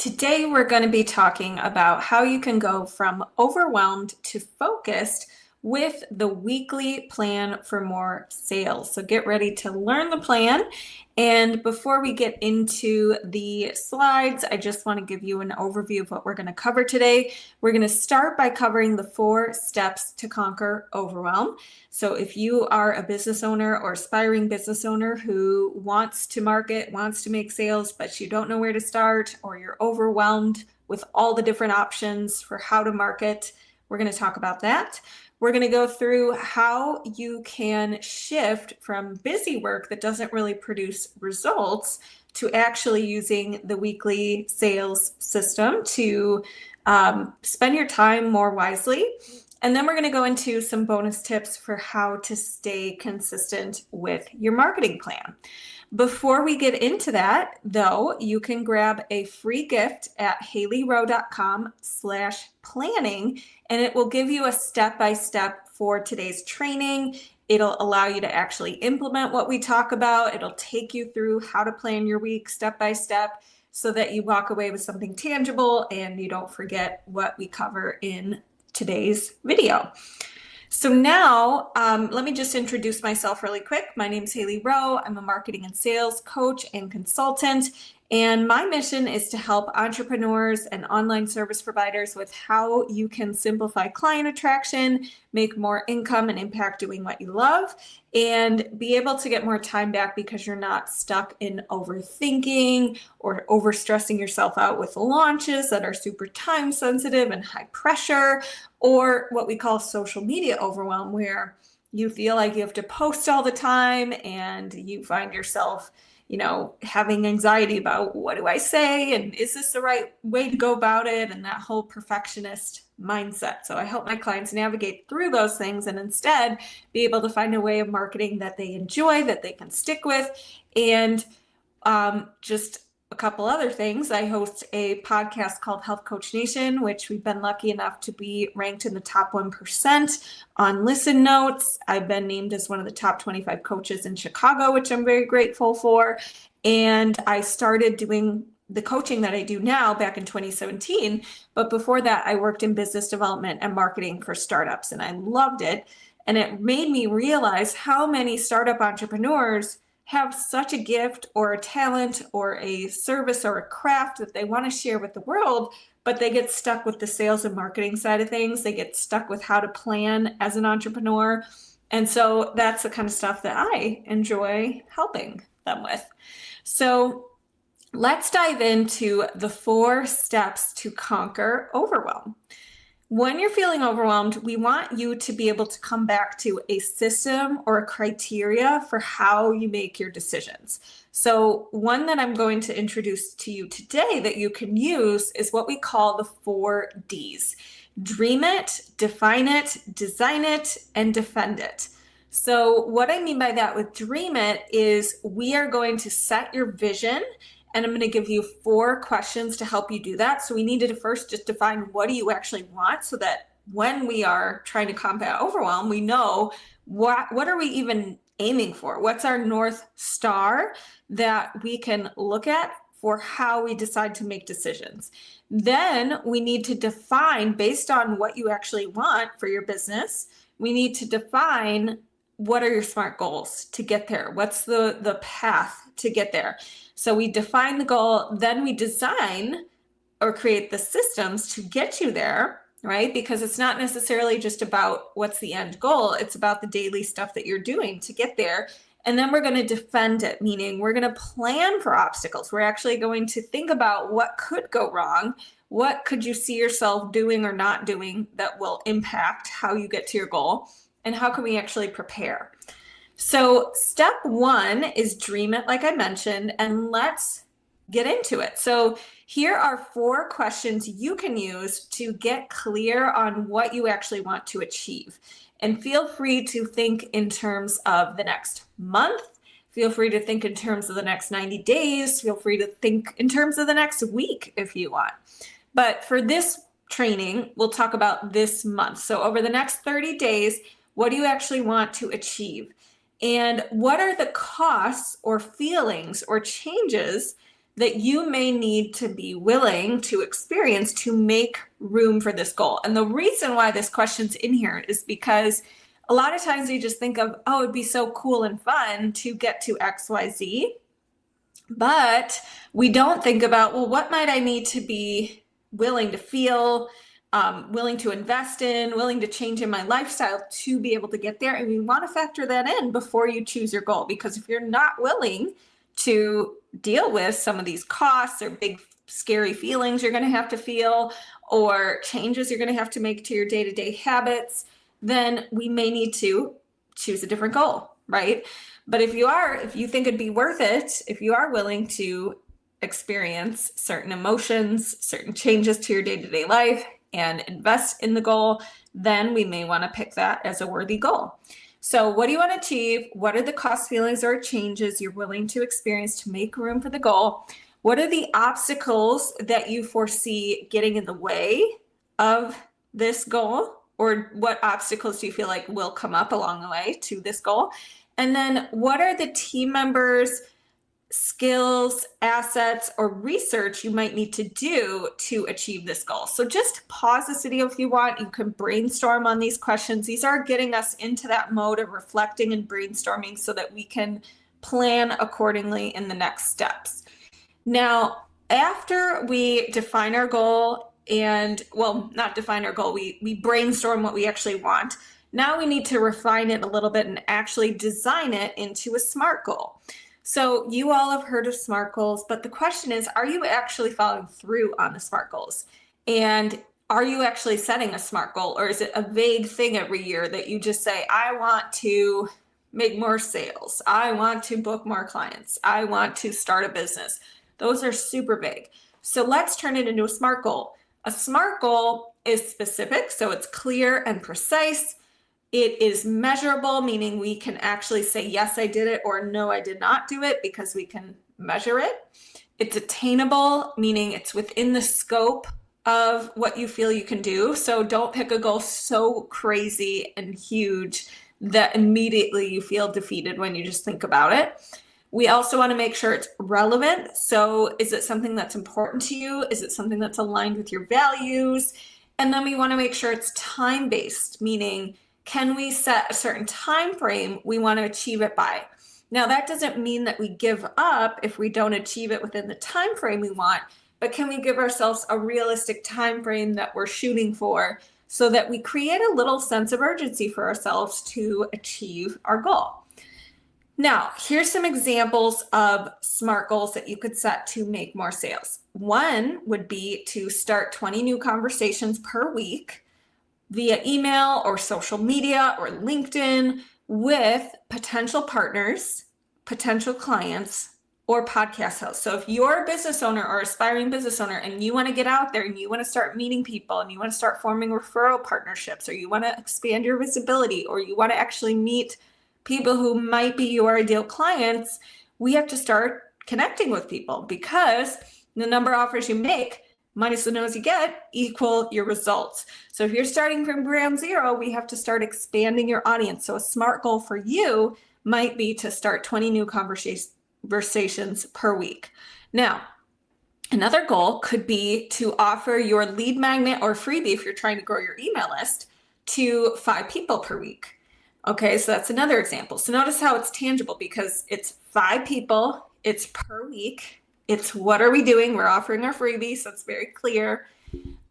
Today, we're going to be talking about how you can go from overwhelmed to focused with the weekly plan for more sales. So get ready to learn the plan. And before we get into the slides, I just want to give you an overview of what we're going to cover today. We're going to start by covering the 4 steps to conquer overwhelm. So if you are a business owner or aspiring business owner who wants to market, wants to make sales, but you don't know where to start, or you're overwhelmed with all the different options for how to market, we're going to talk about that. We're going to go through how you can shift from busy work that doesn't really produce results to actually using the weekly sales system to spend your time more wisely. And then we're going to go into some bonus tips for how to stay consistent with your marketing plan. Before we get into that, though, you can grab a free gift at haleyrowe.com/planning, and it will give you a step-by-step for today's training. It'll allow you to actually implement what we talk about. It'll take you through how to plan your week step by step so that you walk away with something tangible and you don't forget what we cover in today's video. So now, let me just introduce myself really quick. My name is Haley Rowe. I'm a marketing and sales coach and consultant, and my mission is to help entrepreneurs and online service providers with how you can simplify client attraction, make more income and impact doing what you love, and be able to get more time back because you're not stuck in overthinking or overstressing yourself out with launches that are super time sensitive and high pressure, or what we call social media overwhelm, where you feel like you have to post all the time and you find yourself having anxiety about what do I say and is this the right way to go about it, and that whole perfectionist mindset. So I help my clients navigate through those things and instead be able to find a way of marketing that they enjoy, that they can stick with. And just a couple other things. I host a podcast called Health Coach Nation, which we've been lucky enough to be ranked in the top 1% on Listen Notes. I've been named as one of the top 25 coaches in Chicago, which I'm very grateful for. And I started doing the coaching that I do now back in 2017. But before that, I worked in business development and marketing for startups, and I loved it. And it made me realize how many startup entrepreneurs have such a gift or a talent or a service or a craft that they want to share with the world, but they get stuck with the sales and marketing side of things. They get stuck with how to plan as an entrepreneur. And so that's the kind of stuff that I enjoy helping them with. So let's dive into the 4 steps to conquer overwhelm. When you're feeling overwhelmed, we want you to be able to come back to a system or a criteria for how you make your decisions. So one that I'm going to introduce to you today that you can use is what we call the 4 Ds. Dream it, define it, design it, and defend it. So what I mean by that with dream it is we are going to set your vision, and I'm going to give you 4 questions to help you do that. So we needed to first just define what do you actually want, so that when we are trying to combat overwhelm, we know what are we even aiming for? What's our North Star that we can look at for how we decide to make decisions? Then we need to define, based on what you actually want for your business, we need to define what are your SMART goals to get there? What's the path to get there? So we define the goal, then we design or create the systems to get you there, right? Because it's not necessarily just about what's the end goal. It's about the daily stuff that you're doing to get there. And then we're going to defend it, meaning we're going to plan for obstacles. We're actually going to think about what could go wrong. What could you see yourself doing or not doing that will impact how you get to your goal? And how can we actually prepare? So step 1 is dream it, like I mentioned, and let's get into it. So here are 4 questions you can use to get clear on what you actually want to achieve. And feel free to think in terms of the next month. Feel free to think in terms of the next 90 days. Feel free to think in terms of the next week if you want. But for this training, we'll talk about this month. So over the next 30 days, what do you actually want to achieve? And what are the costs or feelings or changes that you may need to be willing to experience to make room for this goal. And the reason why this question's in here is because a lot of times you just think of, oh, it'd be so cool and fun to get to XYZ. But we don't think about, well, what might I need to be willing to feel, willing to invest in, willing to change in my lifestyle to be able to get there. And we want to factor that in before you choose your goal, because if you're not willing to deal with some of these costs or big scary feelings you're going to have to feel, or changes you're going to have to make to your day-to-day habits, then we may need to choose a different goal, right? But if you think it'd be worth it, if you are willing to experience certain emotions, certain changes to your day-to-day life and invest in the goal, then we may want to pick that as a worthy goal. So what do you want to achieve? What are the cost, feelings, or changes you're willing to experience to make room for the goal? What are the obstacles that you foresee getting in the way of this goal? Or what obstacles do you feel like will come up along the way to this goal? And then what are the team members' skills, assets, or research you might need to do to achieve this goal? So just pause this video if you want. You can brainstorm on these questions. These are getting us into that mode of reflecting and brainstorming so that we can plan accordingly in the next steps. Now, after we define our goal and, well, not define our goal, we brainstorm what we actually want. Now we need to refine it a little bit and actually design it into a SMART goal. So you all have heard of SMART goals, but the question is, are you actually following through on the SMART goals? And are you actually setting a SMART goal, or is it a vague thing every year that you just say, I want to make more sales, I want to book more clients, I want to start a business? Those are super vague. So let's turn it into a SMART goal. A SMART goal is specific, so it's clear and precise. It is measurable, meaning we can actually say, yes, I did it, or no, I did not do it, because we can measure it. It's attainable, meaning it's within the scope of what you feel you can do. So don't pick a goal so crazy and huge that immediately you feel defeated when you just think about it. We also want to make sure it's relevant. So is it something that's important to you? Is it something that's aligned with your values? And then we want to make sure it's time-based, meaning can we set a certain time frame we want to achieve it by? Now, that doesn't mean that we give up if we don't achieve it within the time frame we want, but can we give ourselves a realistic time frame that we're shooting for so that we create a little sense of urgency for ourselves to achieve our goal? Now, here's some examples of SMART goals that you could set to make more sales. One would be to start 20 new conversations per week via email or social media or LinkedIn with potential partners, potential clients, or podcast hosts. So if you're a business owner or aspiring business owner and you want to get out there and you want to start meeting people and you want to start forming referral partnerships, or you want to expand your visibility, or you want to actually meet people who might be your ideal clients, we have to start connecting with people, because the number of offers you make minus the no's you get equal your results. So if you're starting from ground zero, we have to start expanding your audience. So a SMART goal for you might be to start 20 new conversations per week. Now, another goal could be to offer your lead magnet or freebie, if you're trying to grow your email list, to 5 people per week. Okay, so that's another example. So notice how it's tangible, because it's 5 people, it's per week. It's what are we doing? We're offering our freebie, so it's very clear.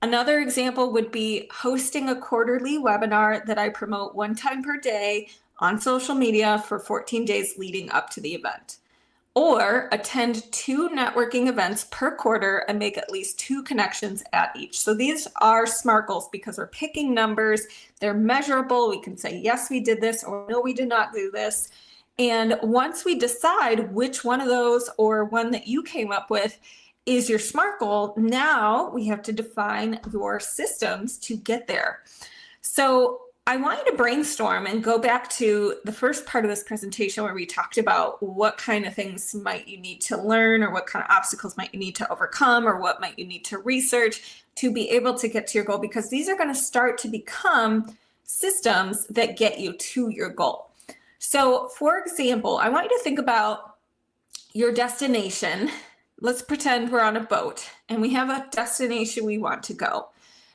Another example would be hosting a quarterly webinar that I promote 1 time per day on social media for 14 days leading up to the event. Or attend 2 networking events per quarter and make at least 2 connections at each. So these are SMART goals because we're picking numbers, they're measurable. We can say, yes, we did this, or no, we did not do this. And once we decide which one of those, or one that you came up with, is your SMART goal, now we have to define your systems to get there. So I want you to brainstorm and go back to the first part of this presentation where we talked about what kind of things might you need to learn, or what kind of obstacles might you need to overcome, or what might you need to research to be able to get to your goal, because these are going to start to become systems that get you to your goal. So for example, I want you to think about your destination let's pretend we're on a boat and we have a destination we want to go.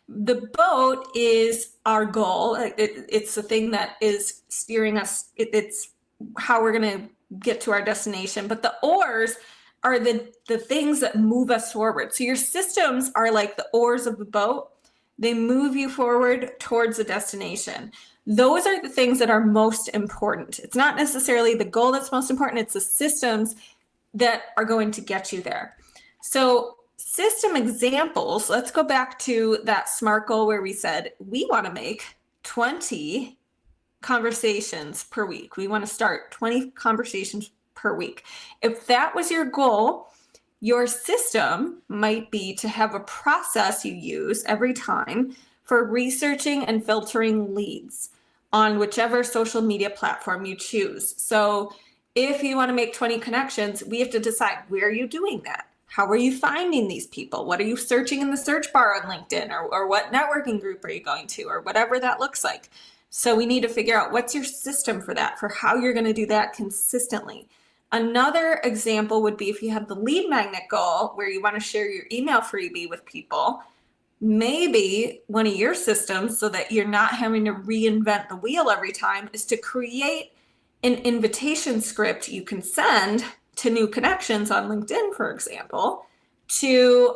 The boat is our goal. It's the thing that is steering us. It's how we're going to get to our destination. But the oars are the things that move us forward. So your systems are like the oars of the boat. They move you forward towards the destination. Those are the things that are most important. It's not necessarily the goal that's most important. It's the systems that are going to get you there. So system examples, let's go back to that SMART goal where we said we want to make 20 conversations per week. We want to start 20 conversations per week. If that was your goal, your system might be to have a process you use every time for researching and filtering leads on whichever social media platform you choose. So if you want to make 20 connections, we have to decide, where are you doing that? How are you finding these people? What are you searching in the search bar on LinkedIn, or what networking group are you going to, or whatever that looks like? So we need to figure out what's your system for that, for how you're going to do that consistently. Another example would be if you have the lead magnet goal where you want to share your email freebie with people. Maybe one of your systems, so that you're not having to reinvent the wheel every time, is to create an invitation script you can send to new connections on LinkedIn, for example, to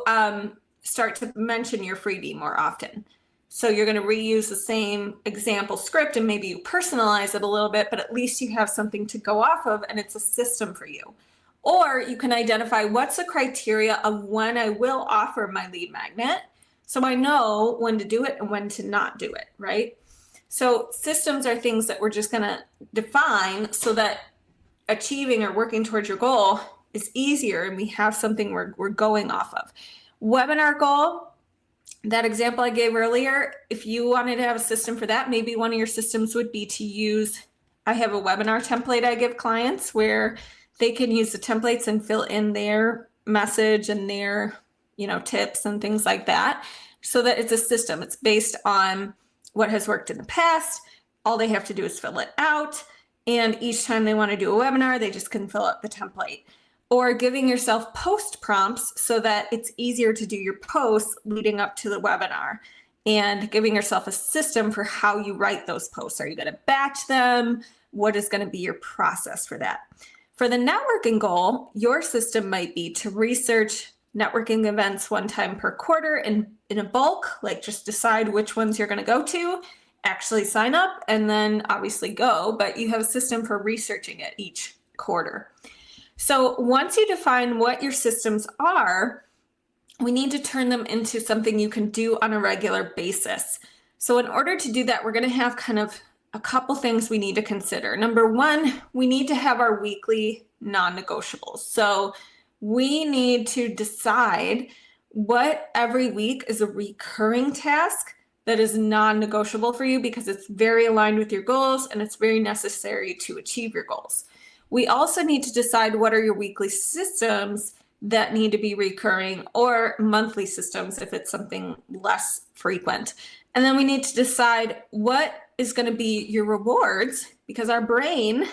start to mention your freebie more often. So you're going to reuse the same example script and maybe you personalize it a little bit, but at least you have something to go off of and it's a system for you. Or you can identify what's the criteria of when I will offer my lead magnet, so I know when to do it and when to not do it, right? So systems are things that we're just going to define so that achieving or working towards your goal is easier and we have something we're going off of. Webinar goal, that example I gave earlier, if you wanted to have a system for that, maybe one of your systems would be to use, I have a webinar template I give clients where they can use the templates and fill in their message and their, tips and things like that, so that it's a system. It's based on what has worked in the past. All they have to do is fill it out. And each time they want to do a webinar, they just can fill out the template. Or giving yourself post prompts so that it's easier to do your posts leading up to the webinar, and giving yourself a system for how you write those posts. Are you going to batch them? What is going to be your process for that? For the networking goal, your system might be to research networking events one time per quarter in a bulk, like just decide which ones you're going to go to, actually sign up, and then obviously go, but you have a system for researching it each quarter. So once you define what your systems are, we need to turn them into something you can do on a regular basis. So in order to do that, we're going to have kind of a couple things we need to consider. Number one, we need to have our weekly non-negotiables. So we need to decide what every week is a recurring task that is non-negotiable for you, because it's very aligned with your goals and it's very necessary to achieve your goals. We also need to decide what are your weekly systems that need to be recurring, or monthly systems if it's something less frequent. And then we need to decide what is going to be your rewards, because our brain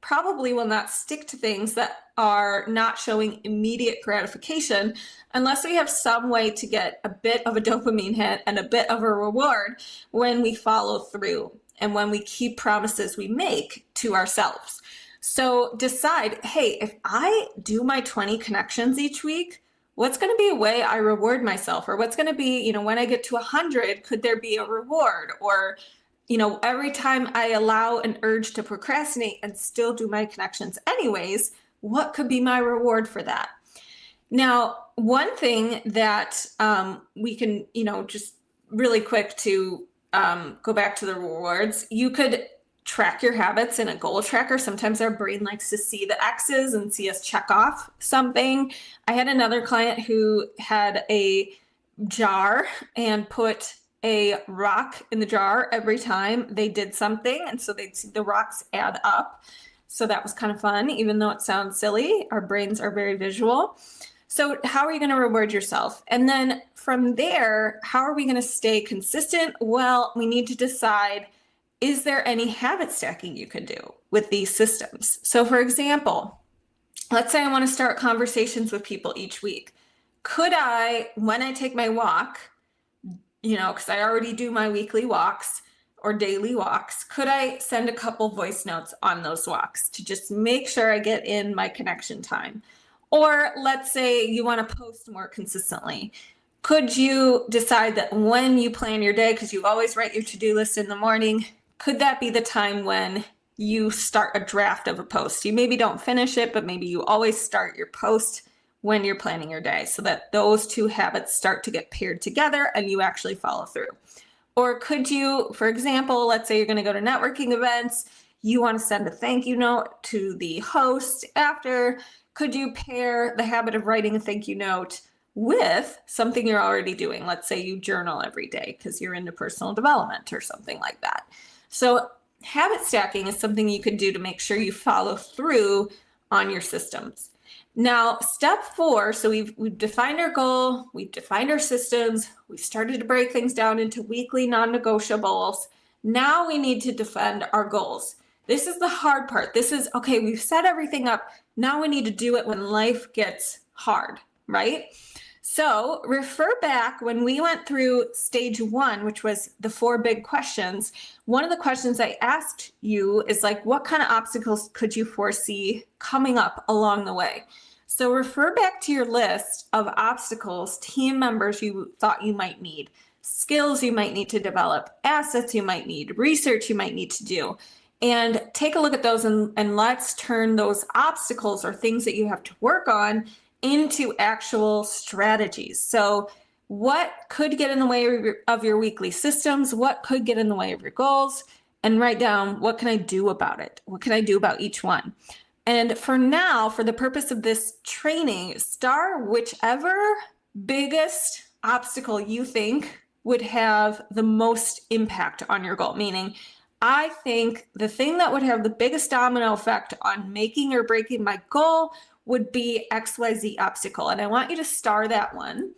probably will not stick to things that are not showing immediate gratification unless we have some way to get a bit of a dopamine hit and a bit of a reward when we follow through and when we keep promises we make to ourselves. So decide, hey, if I do my 20 connections each week, what's going to be a way I reward myself? Or what's going to be, when I get to 100, could there be a reward? Or, every time I allow an urge to procrastinate and still do my connections anyways, what could be my reward for that? Now, one thing that we can, just really quick to go back to the rewards, you could track your habits in a goal tracker. Sometimes our brain likes to see the X's and see us check off something. I had another client who had a jar and put a rock in the jar every time they did something. And so they'd see the rocks add up. So that was kind of fun, even though it sounds silly. Our brains are very visual. So how are you going to reward yourself? And then from there, how are we going to stay consistent? Well, we need to decide, is there any habit stacking you can do with these systems? So for example, let's say I want to start conversations with people each week. Could I, when I take my walk, because I already do my weekly walks or daily walks, could I send a couple voice notes on those walks to just make sure I get in my connection time? Or let's say you want to post more consistently. Could you decide that when you plan your day, because you always write your to-do list in the morning, could that be the time when you start a draft of a post? You maybe don't finish it, but maybe you always start your post when you're planning your day, so that those two habits start to get paired together and you actually follow through. Or could you, for example, let's say you're going to go to networking events, you want to send a thank you note to the host after. Could you pair the habit of writing a thank you note with something you're already doing? Let's say you journal every day because you're into personal development or something like that. So habit stacking is something you can do to make sure you follow through on your systems. Now, step 4, so we've defined our goal, we've defined our systems, we've started to break things down into weekly non-negotiables. Now we need to defend our goals. This is the hard part. This is, okay, we've set everything up. Now we need to do it when life gets hard, right? So refer back when we went through stage 1, which was the 4 big questions. One of the questions I asked you is like, what kind of obstacles could you foresee coming up along the way? So refer back to your list of obstacles, team members you thought you might need, skills you might need to develop, assets you might need, research you might need to do, and take a look at those and let's turn those obstacles or things that you have to work on into actual strategies. So what could get in the way of your weekly systems? What could get in the way of your goals? And write down, what can I do about it? What can I do about each one? And for now, for the purpose of this training, star whichever biggest obstacle you think would have the most impact on your goal. Meaning, I think the thing that would have the biggest domino effect on making or breaking my goal would be XYZ obstacle. And I want you to star that one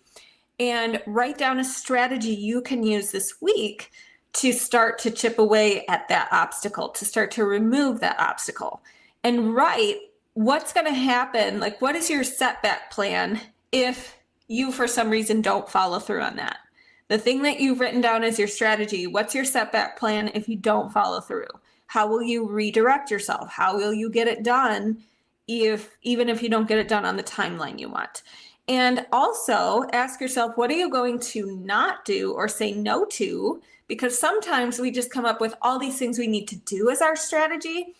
and write down a strategy you can use this week to start to chip away at that obstacle, to start to remove that obstacle. And write what's going to happen, like what is your setback plan if you for some reason don't follow through on that? The thing that you've written down as your strategy, what's your setback plan if you don't follow through? How will you redirect yourself? How will you get it done even if you don't get it done on the timeline you want? And also ask yourself, what are you going to not do or say no to? Because sometimes we just come up with all these things we need to do as our strategy,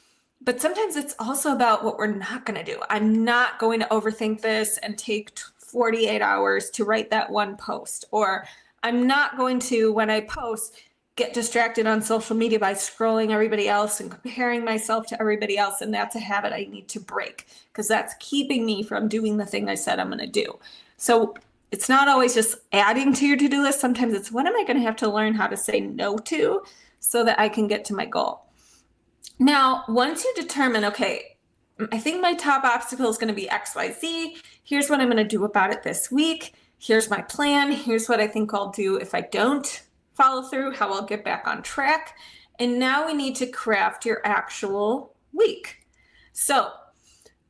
but sometimes it's also about what we're not going to do. I'm not going to overthink this and take 48 hours to write that one post, or I'm not going to, when I post, get distracted on social media by scrolling everybody else and comparing myself to everybody else. And that's a habit I need to break because that's keeping me from doing the thing I said I'm going to do. So it's not always just adding to your to-do list. Sometimes it's, what am I going to have to learn how to say no to so that I can get to my goal? Now, once you determine, okay, I think my top obstacle is going to be XYZ. Here's what I'm going to do about it this week. Here's my plan. Here's what I think I'll do if I don't follow through, how I'll get back on track. And now we need to craft your actual week. So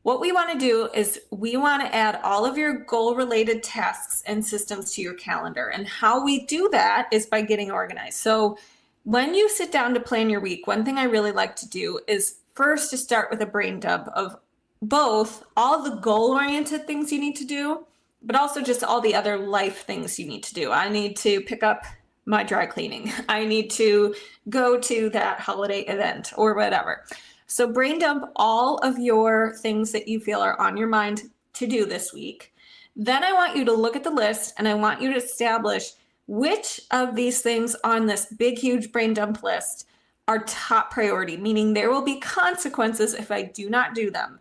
what we want to do is we want to add all of your goal-related tasks and systems to your calendar. And how we do that is by getting organized. So when you sit down to plan your week, one thing I really like to do is first to start with a brain dump of both all the goal-oriented things you need to do, but also just all the other life things you need to do. I need to pick up my dry cleaning. I need to go to that holiday event or whatever. So brain dump all of your things that you feel are on your mind to do this week. Then I want you to look at the list and I want you to establish which of these things on this big, huge brain dump list are top priority, meaning there will be consequences if I do not do them.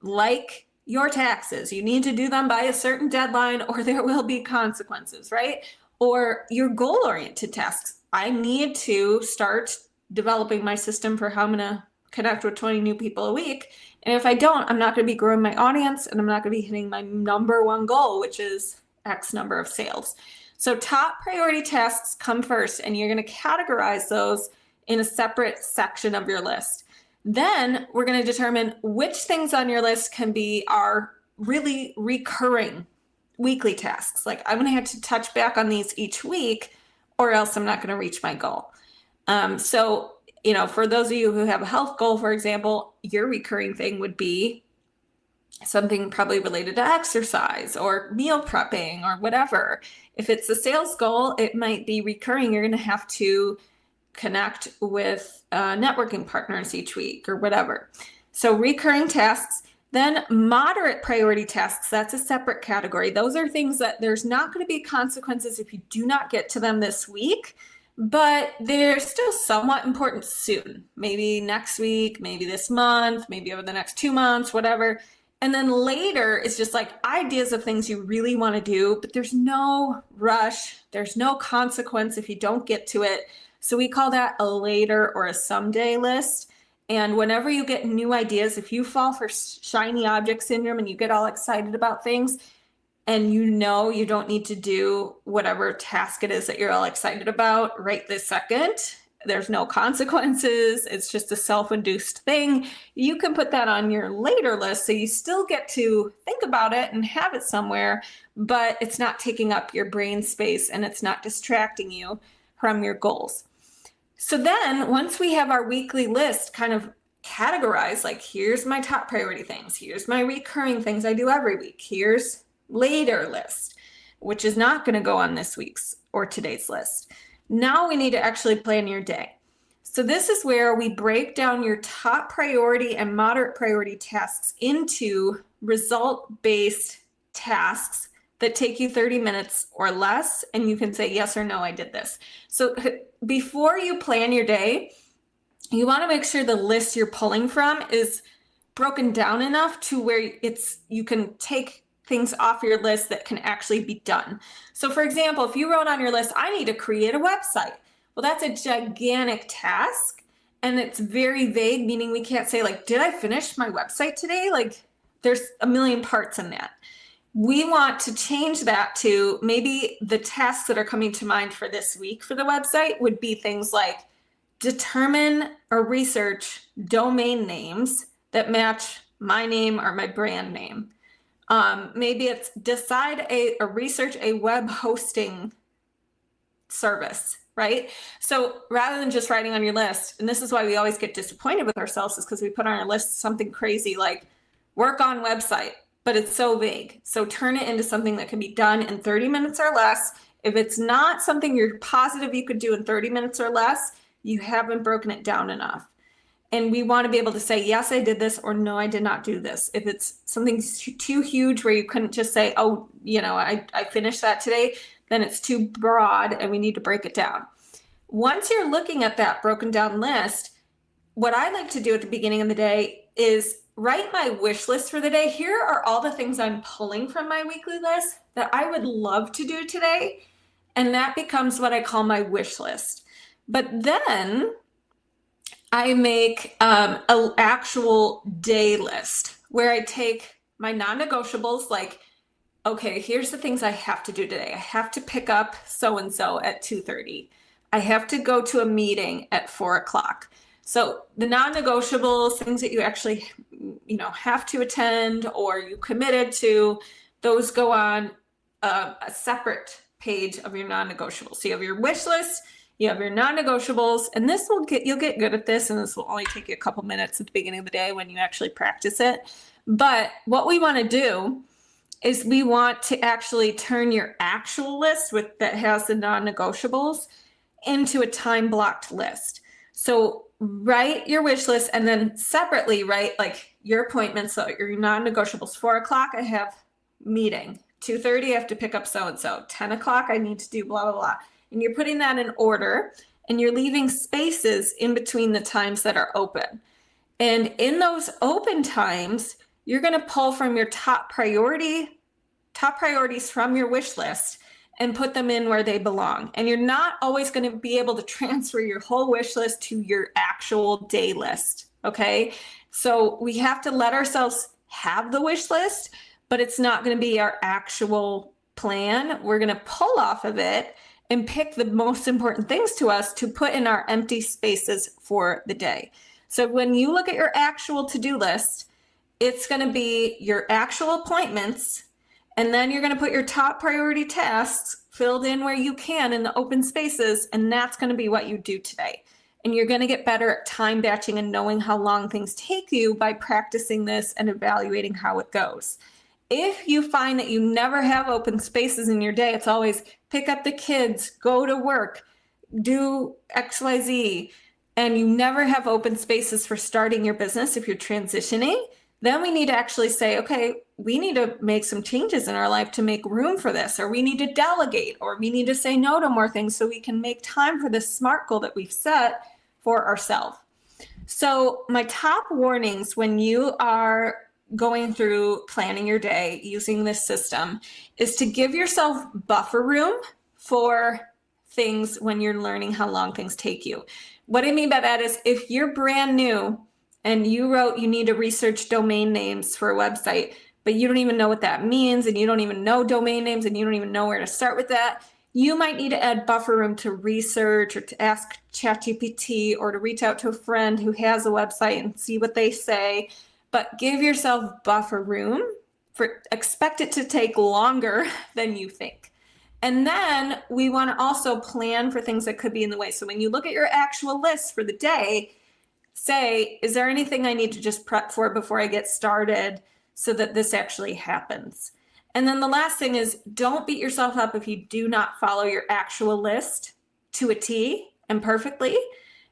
Like your taxes, you need to do them by a certain deadline or there will be consequences, right? Or your goal-oriented tasks. I need to start developing my system for how I'm gonna connect with 20 new people a week. And if I don't, I'm not gonna be growing my audience and I'm not gonna be hitting my number one goal, which is X number of sales. So top priority tasks come first and you're gonna categorize those in a separate section of your list. Then we're going to determine which things on your list can be our really recurring weekly tasks. Like I'm going to have to touch back on these each week or else I'm not going to reach my goal. So, for those of you who have a health goal, for example, your recurring thing would be something probably related to exercise or meal prepping or whatever. If it's a sales goal, it might be recurring. You're going to have to connect with networking partners each week or whatever. So recurring tasks. Then moderate priority tasks, that's a separate category. Those are things that there's not going to be consequences if you do not get to them this week, but they're still somewhat important soon. Maybe next week, maybe this month, maybe over the next 2 months, whatever. And then later is just like ideas of things you really want to do, but there's no rush. There's no consequence if you don't get to it. So we call that a later or a someday list. And whenever you get new ideas, if you fall for shiny object syndrome and you get all excited about things and you don't need to do whatever task it is that you're all excited about right this second, there's no consequences, it's just a self-induced thing, you can put that on your later list so you still get to think about it and have it somewhere, but it's not taking up your brain space and it's not distracting you from your goals. So then once we have our weekly list kind of categorized, like here's my top priority things, here's my recurring things I do every week, here's later list, which is not going to go on this week's or today's list. Now we need to actually plan your day. So this is where we break down your top priority and moderate priority tasks into result-based tasks that take you 30 minutes or less, and you can say yes or no, I did this. So before you plan your day, you want to make sure the list you're pulling from is broken down enough to where you can take things off your list that can actually be done. So for example, if you wrote on your list, I need to create a website. Well, that's a gigantic task and it's very vague, meaning we can't say like, did I finish my website today? Like there's a million parts in that. We want to change that to maybe the tasks that are coming to mind for this week for the website would be things like determine or research domain names that match my name or my brand name. Maybe it's decide or research a web hosting service, right? So rather than just writing on your list, and this is why we always get disappointed with ourselves, is because we put on our list something crazy like work on website, but it's so vague. So turn it into something that can be done in 30 minutes or less. If it's not something you're positive you could do in 30 minutes or less, you haven't broken it down enough. And we want to be able to say, yes, I did this, or no, I did not do this. If it's something too huge where you couldn't just say, oh, I finished that today, then it's too broad and we need to break it down. Once you're looking at that broken down list, what I like to do at the beginning of the day is write my wish list for the day. Here are all the things I'm pulling from my weekly list that I would love to do today. And that becomes what I call my wish list. But then I make an actual day list where I take my non-negotiables, like, okay, here's the things I have to do today. I have to pick up so-and-so at 2:30. I have to go to a meeting at 4 o'clock. So the non-negotiables, things that you actually, have to attend or you committed to, those go on a separate page of your non-negotiables. So you have your wish list, you have your non-negotiables, and you'll get good at this, and this will only take you a couple minutes at the beginning of the day when you actually practice it. But what we want to do is we want to actually turn your actual list that has the non-negotiables into a time-blocked list. So write your wish list and then separately write like your appointments, so your non-negotiables. 4 o'clock, I have meeting. 2:30, I have to pick up so-and-so. 10 o'clock, I need to do blah, blah, blah. And you're putting that in order and you're leaving spaces in between the times that are open. And in those open times, you're going to pull from your top priorities from your wish list and put them in where they belong. And you're not always going to be able to transfer your whole wish list to your actual day list. Okay. So we have to let ourselves have the wish list, but it's not going to be our actual plan. We're going to pull off of it and pick the most important things to us to put in our empty spaces for the day. So when you look at your actual to-do list, it's going to be your actual appointments, and then you're going to put your top priority tasks filled in where you can in the open spaces, and that's going to be what you do today. And you're going to get better at time batching and knowing how long things take you by practicing this and evaluating how it goes. If you find that you never have open spaces in your day, it's always pick up the kids, go to work, do XYZ, and you never have open spaces for starting your business if you're transitioning, then we need to actually say, okay, we need to make some changes in our life to make room for this, or we need to delegate, or we need to say no to more things so we can make time for this SMART goal that we've set for ourselves. So my top warnings when you are going through planning your day using this system is to give yourself buffer room for things when you're learning how long things take you. What I mean by that is if you're brand new and you wrote you need to research domain names for a website, but you don't even know what that means, and you don't even know domain names, and you don't even know where to start with that, you might need to add buffer room to research or to ask ChatGPT or to reach out to a friend who has a website and see what they say. But give yourself buffer room, expect it to take longer than you think. And then we want to also plan for things that could be in the way. So when you look at your actual list for the day, say, is there anything I need to just prep for before I get started so that this actually happens? And then the last thing is, don't beat yourself up if you do not follow your actual list to a T and perfectly.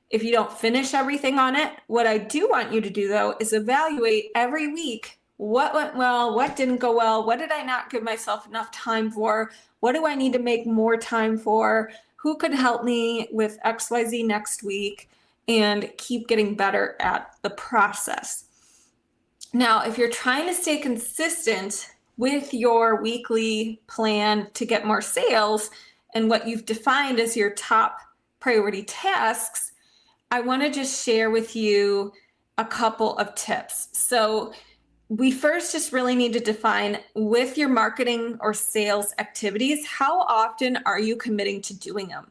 If you don't finish everything on it, what I do want you to do though is evaluate every week what went well, what didn't go well, what did I not give myself enough time for, what do I need to make more time for, who could help me with XYZ next week, and keep getting better at the process. Now, if you're trying to stay consistent with your weekly plan to get more sales and what you've defined as your top priority tasks, I want to just share with you a couple of tips. So we first just really need to define with your marketing or sales activities, how often are you committing to doing them?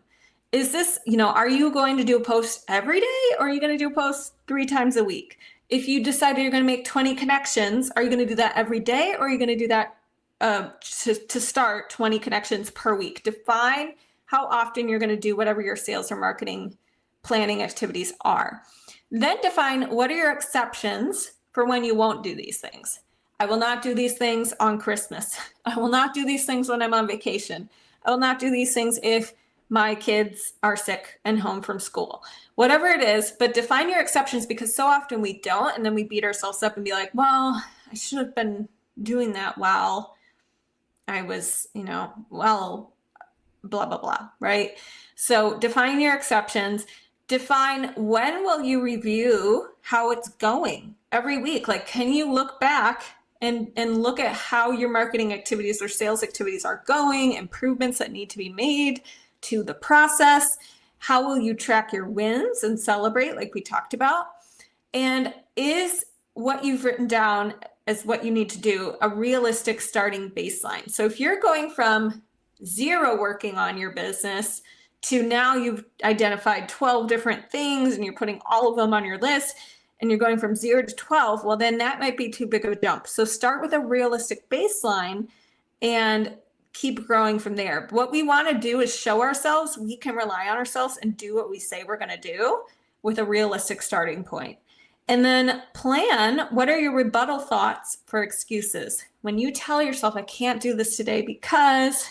Is this, are you going to do a post every day, or are you going to do a post 3 times a week? If you decided you're going to make 20 connections, are you going to do that every day, or are you going to do that to start 20 connections per week? Define how often you're going to do whatever your sales or marketing planning activities are. Then define what are your exceptions for when you won't do these things. I will not do these things on Christmas. I will not do these things when I'm on vacation. I will not do these things if my kids are sick and home from school. Whatever it is, but define your exceptions, because so often we don't, and then we beat ourselves up and be like, well, I should have been doing that while I was, blah, blah, blah, right? So define your exceptions. Define when will you review how it's going every week. Like, can you look back and look at how your marketing activities or sales activities are going, improvements that need to be made to the process? How will you track your wins and celebrate, like we talked about? And is what you've written down as what you need to do a realistic starting baseline? So if you're going from 0 working on your business to now you've identified 12 different things and you're putting all of them on your list, and you're going from 0 to 12, well, then that might be too big of a jump. So start with a realistic baseline and keep growing from there. What we want to do is show ourselves we can rely on ourselves and do what we say we're going to do with a realistic starting point. And then plan, what are your rebuttal thoughts for excuses? When you tell yourself, I can't do this today because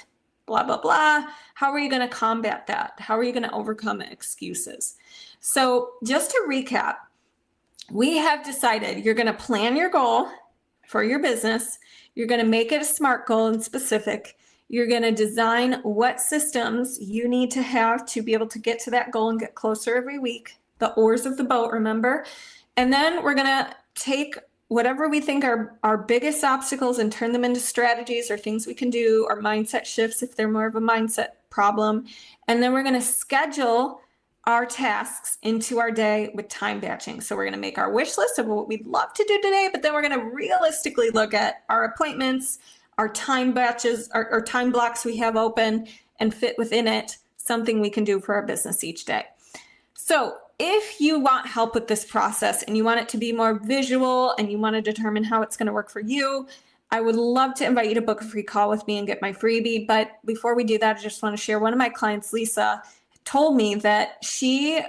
blah, blah, blah, how are you going to combat that? How are you going to overcome excuses? So just to recap, we have decided you're going to plan your goal for your business. You're going to make it a SMART goal and specific. You're going to design what systems you need to have to be able to get to that goal and get closer every week. The oars of the boat, remember? And then we're going to take whatever we think are our biggest obstacles and turn them into strategies or things we can do, or mindset shifts if they're more of a mindset problem. And then we're going to schedule our tasks into our day with time batching. So we're going to make our wish list of what we'd love to do today, but then we're going to realistically look at our appointments, our time batches, our time blocks we have open, and fit within it something we can do for our business each day. So if you want help with this process and you want it to be more visual and you want to determine how it's going to work for you, I would love to invite you to book a free call with me and get my freebie. But before we do that, I just want to share one of my clients, Lisa, told me that she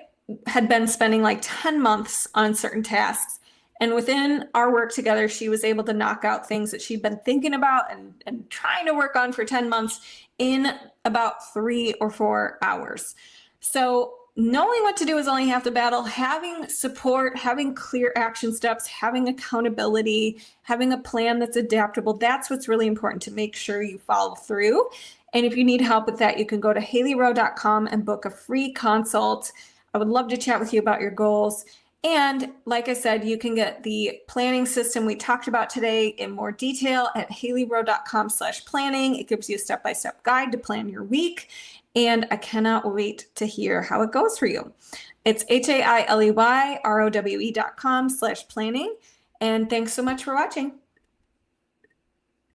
had been spending like 10 months on certain tasks. And within our work together, she was able to knock out things that she'd been thinking about and trying to work on for 10 months in about 3 or 4 hours. So knowing what to do is only half the battle. Having support, having clear action steps, having accountability, having a plan that's adaptable, that's what's really important to make sure you follow through. And if you need help with that, you can go to haleyrowe.com and book a free consult. I would love to chat with you about your goals. And like I said, you can get the planning system we talked about today in more detail at haleyrowe.com/planning. It gives you a step-by-step guide to plan your week. And I cannot wait to hear how it goes for you. It's HAILEYROWE.com/planning. And thanks so much for watching.